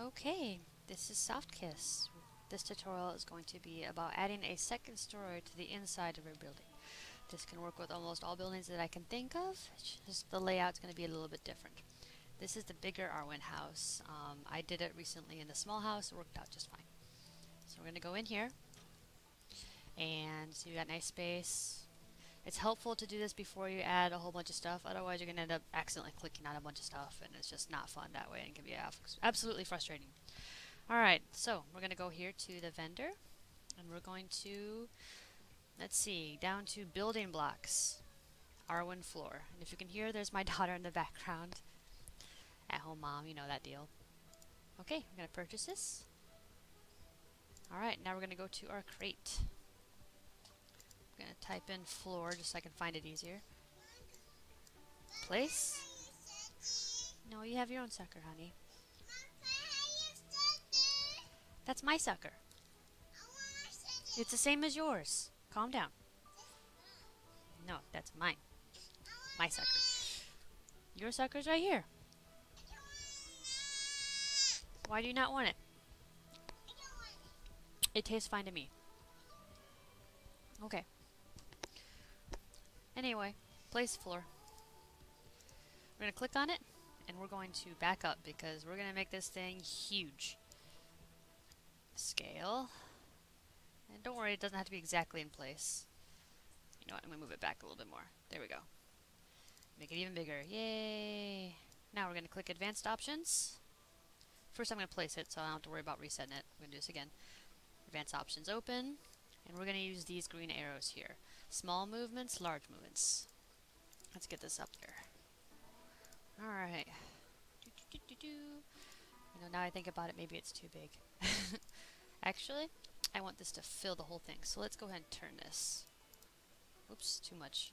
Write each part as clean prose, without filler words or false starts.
Okay, this is Soft Kiss. This tutorial is going to be about adding a second story to the inside of your building. This can work with almost all buildings that I can think of, it's just the layout's going to be a little bit different. This is the bigger Arwen house. I did it recently in the small house, it worked out just fine. So we're going to go in here, and so you got nice space. It's helpful to do this before you add a whole bunch of stuff, otherwise you're going to end up accidentally clicking on a bunch of stuff, and it's just not fun that way, and it can be absolutely frustrating. Alright, so we're going to go here to the vendor, and we're going to, let's see, down to building blocks, Arwen floor. And if you can hear, there's my daughter in the background. At home mom, you know that deal. Okay, we're going to purchase this. Alright, now we're going to go to our crate. I'm going to type in floor just so I can find it easier. Place. No, you have your own sucker, honey. That's my sucker. It's the same as yours. Calm down. No, that's mine. My sucker. Your sucker's right here. Why do you not want it? It tastes fine to me. Okay. Anyway, place floor. We're going to click on it, and we're going to back up because we're going to make this thing huge. Scale. And don't worry, it doesn't have to be exactly in place. You know what, I'm going to move it back a little bit more. There we go. Make it even bigger. Yay! Now we're going to click Advanced Options. First I'm going to place it so I don't have to worry about resetting it. I'm going to do this again. Advanced Options open. And we're going to use these green arrows here. Small movements, large movements. Let's get this up there. Alright. You know, now I think about it, maybe it's too big. Actually, I want this to fill the whole thing. So let's go ahead and turn this. Oops, too much.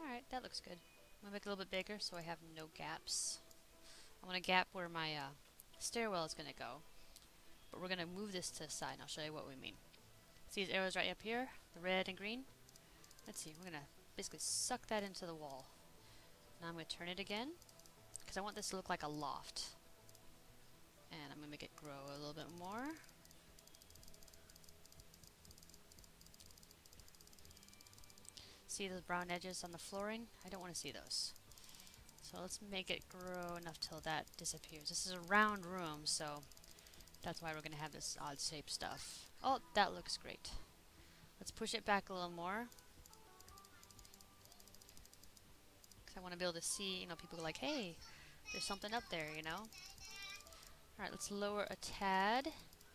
Alright, that looks good. I'm going to make it a little bit bigger so I have no gaps. I want a gap where my stairwell is going to go. But we're going to move this to the side, and I'll show you what we mean. See these arrows right up here? The red and green? Let's see, we're going to basically suck that into the wall. Now I'm going to turn it again, because I want this to look like a loft. And I'm going to make it grow a little bit more. See those brown edges on the flooring? I don't want to see those. So let's make it grow enough till that disappears. This is a round room, so that's why we're going to have this odd shaped stuff. Oh, that looks great. Let's push it back a little more. Because I want to be able to see, you know, people go like, hey, there's something up there, you know. Alright, let's lower a tad.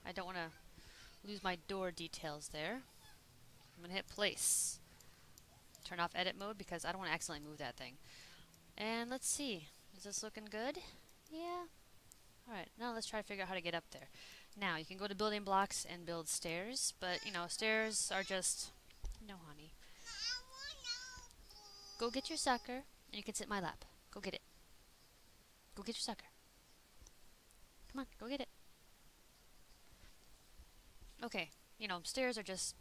I don't want to lose my door details there. I'm going to hit place. Turn off edit mode because I don't want to accidentally move that thing. And let's see. Is this looking good? Yeah. Alright, now let's try to figure out how to get up there. Now, you can go to building blocks and build stairs, but, you know, stairs are just... No, honey. Go get your sucker, and you can sit in my lap. Go get it. Go get your sucker. Come on, go get it. Okay, you know, stairs are just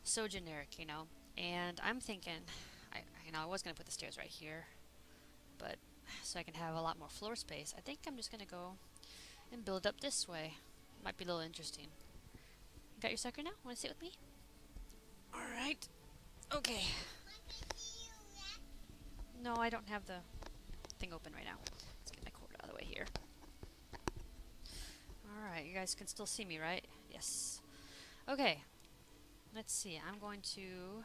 so generic, you know, and I'm thinking, I was going to put the stairs right here, but so I can have a lot more floor space, I think I'm just going to go and build up this way. Might be a little interesting. Got your sucker now? Want to sit with me? Alright. Okay. No, I don't have the thing open right now. Let's get my cord out of the way here. Alright, you guys can still see me, right? Yes. Okay. Let's see. I'm going to...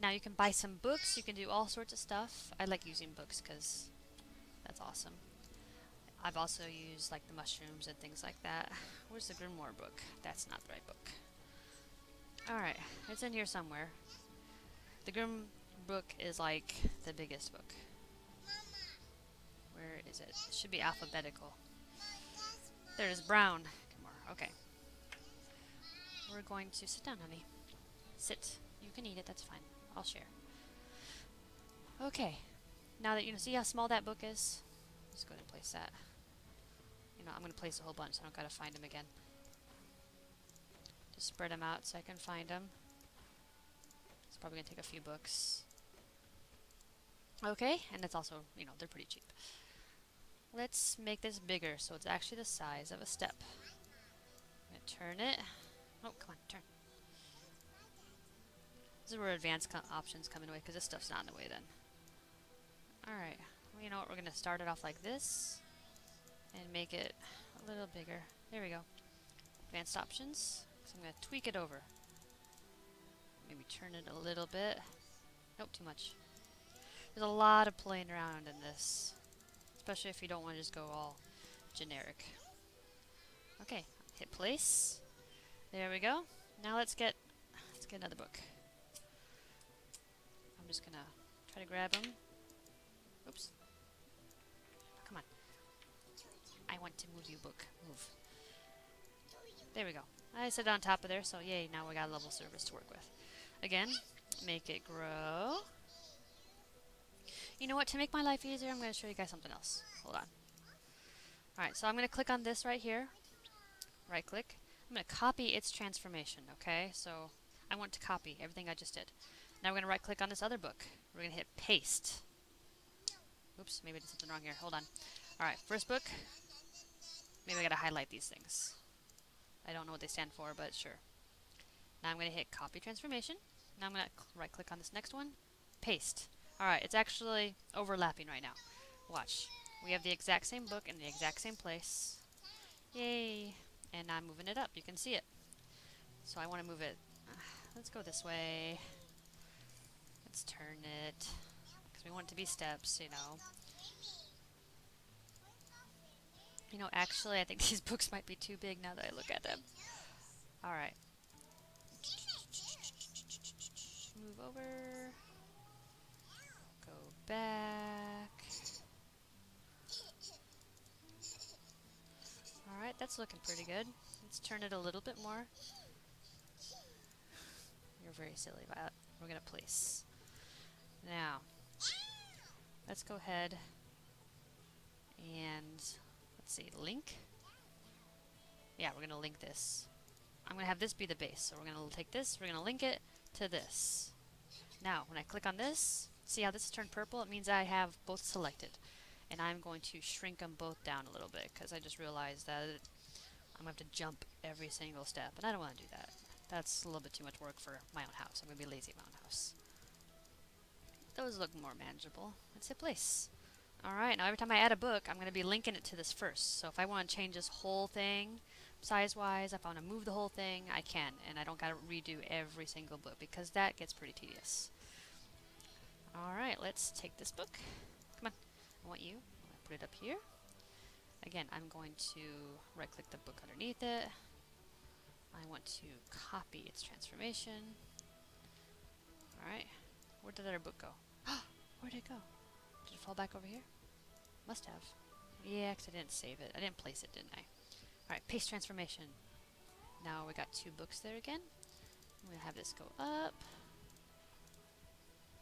Now you can buy some books. You can do all sorts of stuff. I like using books because that's awesome. I've also used like the mushrooms and things like that. Where's the Grimoire book? That's not the right book. Alright. It's in here somewhere. The Grim book is like the biggest book. Where is it? It should be alphabetical. There's brown. Grimoire. Okay. We're going to sit down, honey. Sit. You can eat it. That's fine. I'll share. Okay. Now that you know, see how small that book is? Let's go ahead and place that. You know, I'm going to place a whole bunch so I don't got to find them again. Just spread them out so I can find them. It's probably going to take a few books. Okay, and it's also, you know, they're pretty cheap. Let's make this bigger so it's actually the size of a step. I'm going to turn it. Oh, come on, turn. This is where advanced options come in the way, because this stuff's not in the way then. Alright, well, you know what, we're going to start it off like this, and make it a little bigger. There we go. Advanced options. So I'm going to tweak it over. Maybe turn it a little bit. Nope, too much. There's a lot of playing around in this, especially if you don't want to just go all generic. Okay, hit place. There we go. Now let's get another book. I'm just gonna try to grab them. Oops. Come on. I want to move you, book. Move. There we go. I set it on top of there, so yay, now we got a level surface to work with. Again, make it grow. You know what, to make my life easier, I'm going to show you guys something else. Hold on. Alright, so I'm going to click on this right here. Right click. I'm going to copy its transformation, okay? So I want to copy everything I just did. Now we're going to right click on this other book. We're going to hit paste. Oops, maybe I did something wrong here. Hold on. Alright, first book. Maybe I got to highlight these things. I don't know what they stand for, but sure. Now I'm going to hit copy transformation. Now I'm going to right click on this next one. Paste. Alright, it's actually overlapping right now. Watch. We have the exact same book in the exact same place. Yay! And I'm moving it up. You can see it. So I want to move it. Let's go this way. Let's turn it. Because we want it to be steps, you know. You know, actually, I think these books might be too big now that I look at them. Alright. Move over. Go back. Alright, that's looking pretty good. Let's turn it a little bit more. You're very silly, Violet. We're going to place. Now, let's go ahead and, let's see, link. Yeah, we're going to link this. I'm going to have this be the base. So we're going to take this, we're going to link it to this. Now, when I click on this, see how this is turned purple? It means I have both selected. And I'm going to shrink them both down a little bit, because I just realized that I'm going to have to jump every single step, and I don't want to do that. That's a little bit too much work for my own house. I'm going to be lazy at my own house. Those look more manageable. Let's hit place. Alright, now every time I add a book, I'm going to be linking it to this first. So if I want to change this whole thing, size-wise, if I want to move the whole thing, I can. And I don't got to redo every single book, because that gets pretty tedious. Alright, let's take this book. Come on. I want you. I'm going to put it up here. Again, I'm going to right-click the book underneath it. I want to copy its transformation. Alright. Where did our book go? Where'd it go? Did it fall back over here? Must have. Yeah, because I didn't save it. I didn't place it, didn't I? Alright, paste transformation. Now we got two books there again. I'm going to have this go up.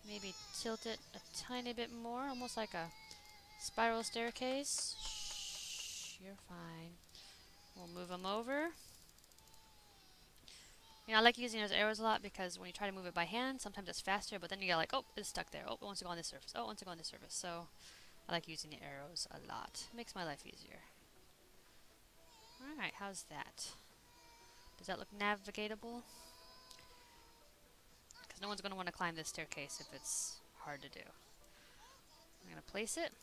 Maybe tilt it a tiny bit more, almost like a spiral staircase. Shh, you're fine. We'll move them over. You know, I like using those arrows a lot because when you try to move it by hand, sometimes it's faster, but then you get like, oh, it's stuck there. Oh, it wants to go on this surface. Oh, it wants to go on this surface. So I like using the arrows a lot. It makes my life easier. Alright, how's that? Does that look navigatable? Because no one's going to want to climb this staircase if it's hard to do. I'm going to place it,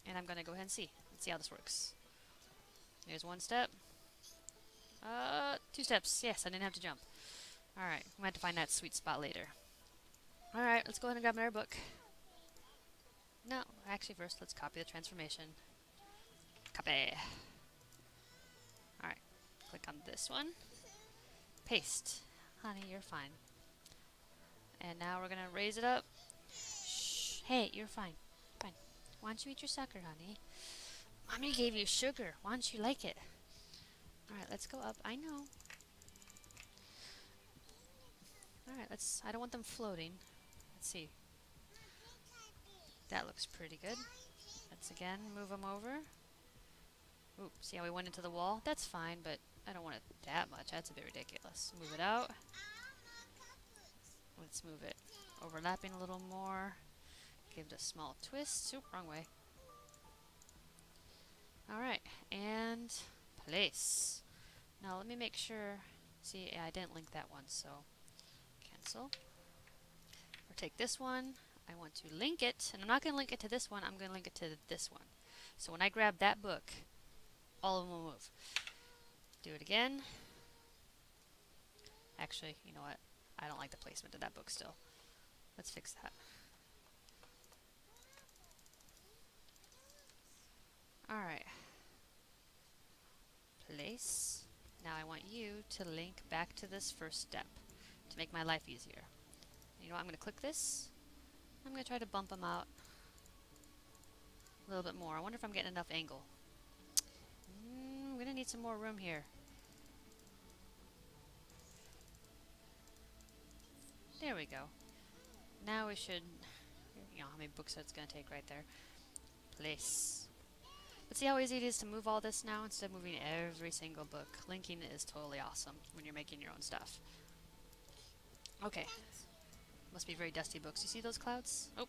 and I'm going to go ahead and see. Let's see how this works. There's one step. Two steps. Yes, I didn't have to jump. Alright, I'm going to have to find that sweet spot later. Alright, let's go ahead and grab another book. No, actually first let's copy the transformation. Copy. Alright, click on this one. Paste. Honey, you're fine. And now we're going to raise it up. Shh. Hey, you're fine. Fine. Why don't you eat your sucker, honey? Mommy gave you sugar. Why don't you like it? Alright, let's go up. I know. Alright, I don't want them floating. Let's see. That looks pretty good. Let's again move them over. Ooh, see how we went into the wall? That's fine, but I don't want it that much. That's a bit ridiculous. Move it out. Let's move it overlapping a little more. Give it a small twist. Oop, wrong way. Alright, and place. Now let me make sure. See, yeah, I didn't link that one, so cancel. Or take this one. I want to link it, and I'm not going to link it to this one, I'm going to link it to this one. So when I grab that book, all of them will move. Do it again. Actually, you know what? I don't like the placement of that book still. Let's fix that. Alright. Place. Now I want you to link back to this first step to make my life easier. You know what? I'm going to click this. I'm going to try to bump them out a little bit more. I wonder if I'm getting enough angle. I'm going to need some more room here. There we go. Now we should, you know how many books that's going to take right there. Place. But see how easy it is to move all this now instead of moving every single book. Linking is totally awesome when you're making your own stuff. Okay. Must be very dusty books. You see those clouds? Oh.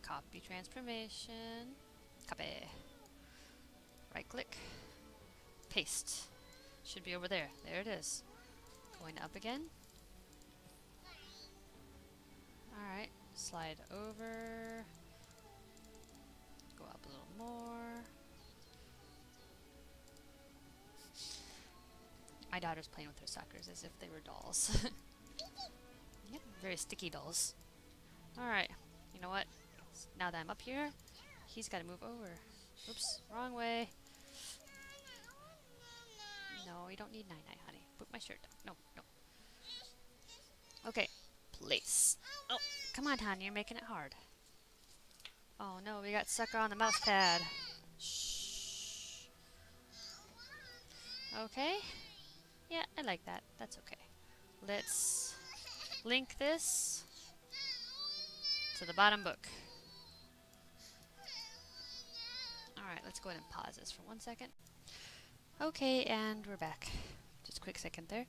Copy transformation. Copy. Right click. Paste. Should be over there. There it is. Going up again. Alright. Slide over. Go up a little more. My daughter's playing with her suckers as if they were dolls. Yep, very sticky dolls. Alright, you know what? Now that I'm up here, he's got to move over. Oops, wrong way. No, you don't need night-night, honey. Put my shirt down. No, no. Okay, place. Oh, come on, hon, you're making it hard. Oh no, we got sucker on the mouse pad. Shh. Okay. Yeah, I like that. That's okay. Let's link this to the bottom book. Alright, let's go ahead and pause this for 1 second. Okay, and we're back. Just a quick second there.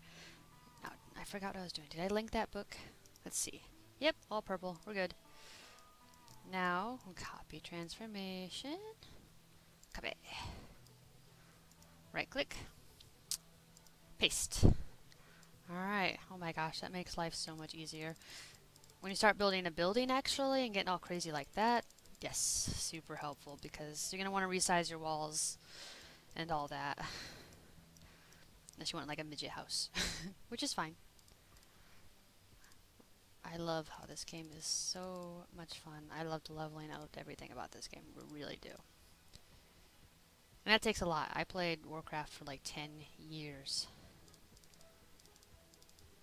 Now, I forgot what I was doing. Did I link that book? Let's see. Yep, all purple. We're good. Now, copy transformation. Copy. Right click. Paste. Alright. Oh my gosh, that makes life so much easier. When you start building a building actually and getting all crazy like that, yes, super helpful because you're going to want to resize your walls and all that. Unless you want like a midget house, which is fine. I love how this game is so much fun. I loved leveling. I loved everything about this game. I really do. And that takes a lot. I played Warcraft for like 10 years.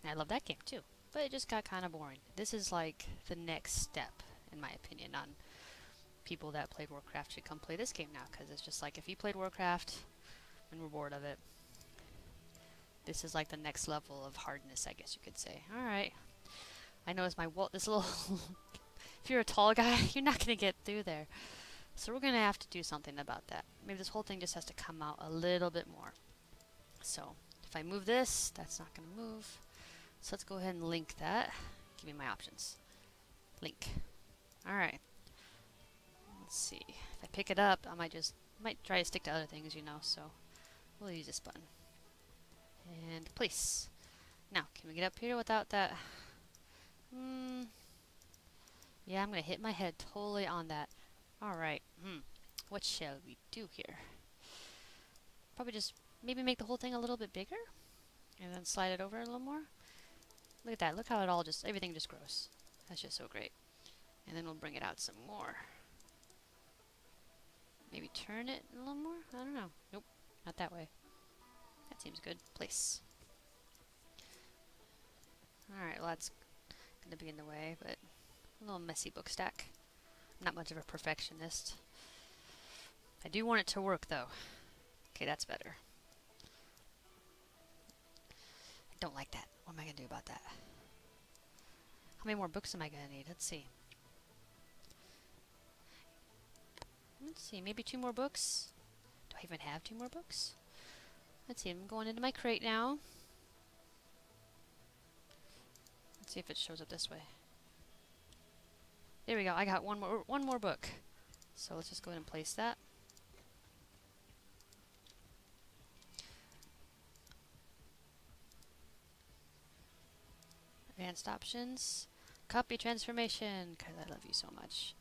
And I love that game too. But it just got kind of boring. This is like the next step, in my opinion, on people that played Warcraft should come play this game now. Because it's just like, if you played Warcraft and were bored of it, this is like the next level of hardness, I guess you could say. Alright. I noticed my wall, this little, if you're a tall guy, you're not going to get through there. So we're going to have to do something about that. Maybe this whole thing just has to come out a little bit more. So, if I move this, that's not going to move. So let's go ahead and link that. Give me my options. Link. Alright. Let's see. If I pick it up, I might try to stick to other things, you know, so we'll use this button. And place. Now, can we get up here without that? Yeah, I'm going to hit my head totally on that. Alright. What shall we do here? Probably just maybe make the whole thing a little bit bigger. And then slide it over a little more. Look at that. Look how it all just, everything just grows. That's just so great. And then we'll bring it out some more. Maybe turn it a little more? I don't know. Nope. Not that way. That seems good. Place. Alright, well that's going to be in the way, but a little messy book stack. I'm not much of a perfectionist. I do want it to work though. Okay, that's better. I don't like that. What am I going to do about that? How many more books am I going to need? Let's see. Let's see, maybe 2 more books? Do I even have 2 more books? Let's see, I'm going into my crate now. Let's see if it shows up this way. There we go. I got one more book. So let's just go ahead and place that. Advanced options. Copy transformation, because I love you so much.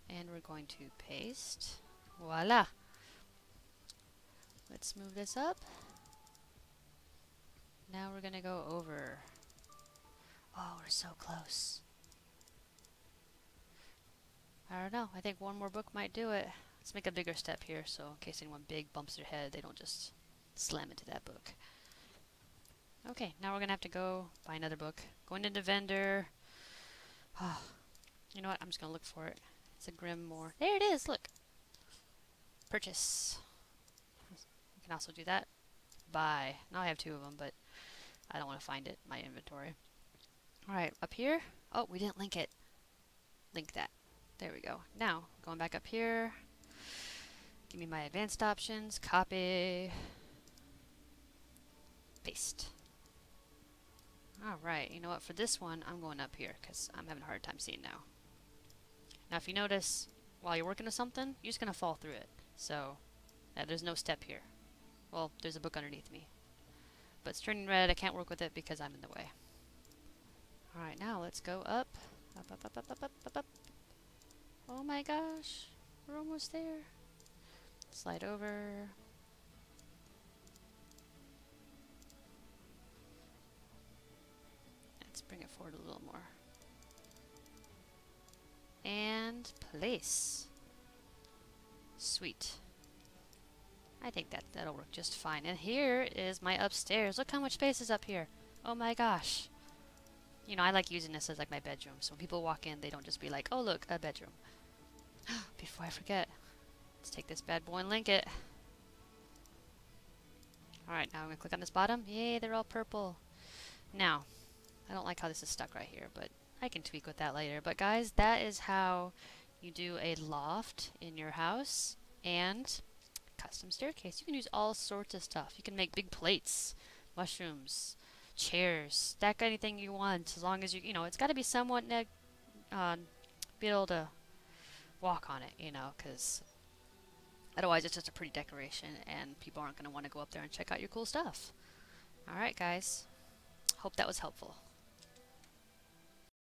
And we're going to paste. Voila. Let's move this up. Now we're going to go over. Oh, we're so close. I don't know. I think one more book might do it. Let's make a bigger step here, so in case anyone big bumps their head, they don't just slam into that book. Okay, now we're going to have to go buy another book. Going into vendor. Oh, you know what? I'm just going to look for it. It's a Grimoire. There it is, look. Purchase. You can also do that. Buy. Now I have 2 of them, but I don't want to find it in my inventory. Alright, up here. Oh, we didn't link it. Link that. There we go. Now, going back up here. Give me my advanced options. Copy. Paste. Alright, you know what? For this one, I'm going up here because I'm having a hard time seeing now. Now, if you notice, while you're working with something, you're just going to fall through it. So, there's no step here. Well, there's a book underneath me. But it's turning red. I can't work with it because I'm in the way. Alright, now let's go up. Up, up, up, up, up, up, up, up. Oh my gosh. We're almost there. Slide over. Let's bring it forward a little more. And place. Sweet. I think that'll work just fine. And here is my upstairs. Look how much space is up here. Oh my gosh. You know, I like using this as like my bedroom. So when people walk in, they don't just be like, oh look, a bedroom. Before I forget, let's take this bad boy and link it. Alright, now I'm going to click on this bottom. Yay, they're all purple. Now, I don't like how this is stuck right here, but I can tweak with that later. But guys, that is how you do a loft in your house and custom staircase. You can use all sorts of stuff. You can make big plates, mushrooms, chairs, stack anything you want, as long as you know, it's got to be somewhat be able to walk on it, you know, because otherwise it's just a pretty decoration and people aren't going to want to go up there and check out your cool stuff. Alright guys, hope that was helpful.